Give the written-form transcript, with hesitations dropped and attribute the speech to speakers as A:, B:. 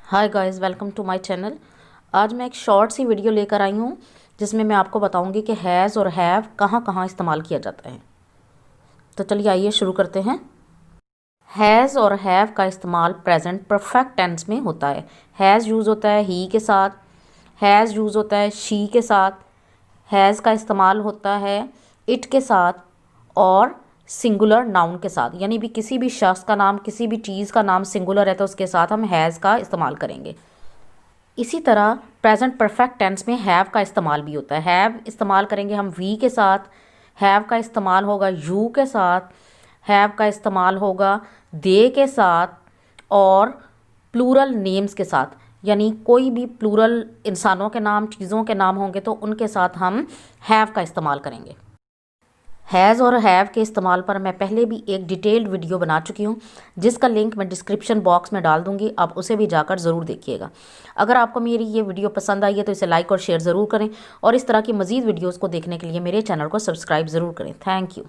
A: Hi guys, welcome to my channel. आज मैं एक शॉर्ट सी वीडियो लेकर आई हूँ जिसमें मैं आपको बताऊंगी कि हैज़ और हैव कहाँ कहाँ इस्तेमाल किया जाता है। तो चलिए आइए शुरू करते हैं। हैज़ और हैव का इस्तेमाल प्रेजेंट परफेक्ट टेंस में होता है। हैज़ यूज़ होता है ही के साथ, हैज़ यूज़ होता है शी के साथ, हैज़ का इस्तेमाल होता है इट के साथ और सिंगुलर नाउन के साथ। यानी भी किसी भी शख्स का नाम, किसी भी चीज़ का नाम सिंगुलर है तो उसके साथ हम हैज़ का इस्तेमाल करेंगे। इसी तरह प्रेजेंट परफेक्ट टेंस में हैव का इस्तेमाल भी होता है। हैव इस्तेमाल करेंगे हम वी के साथ, हैव का इस्तेमाल होगा यू के साथ, हैव का इस्तेमाल होगा दे के साथ और प्लूरल नेम्स के साथ। यानी कोई भी प्लूरल इंसानों के नाम, चीज़ों के नाम होंगे तो उनके साथ हम हैव का इस्तेमाल करेंगे। हैज़ और हैव के इस्तेमाल पर मैं पहले भी एक डिटेल्ड वीडियो बना चुकी हूँ जिसका लिंक मैं डिस्क्रिप्शन बॉक्स में डाल दूँगी, आप उसे भी जाकर ज़रूर देखिएगा। अगर आपको मेरी ये वीडियो पसंद आई है तो इसे लाइक और शेयर ज़रूर करें और इस तरह की मज़ीद वीडियोज़ को देखने के लिए मेरे चैनल को सब्सक्राइब ज़रूर करें। Thank you.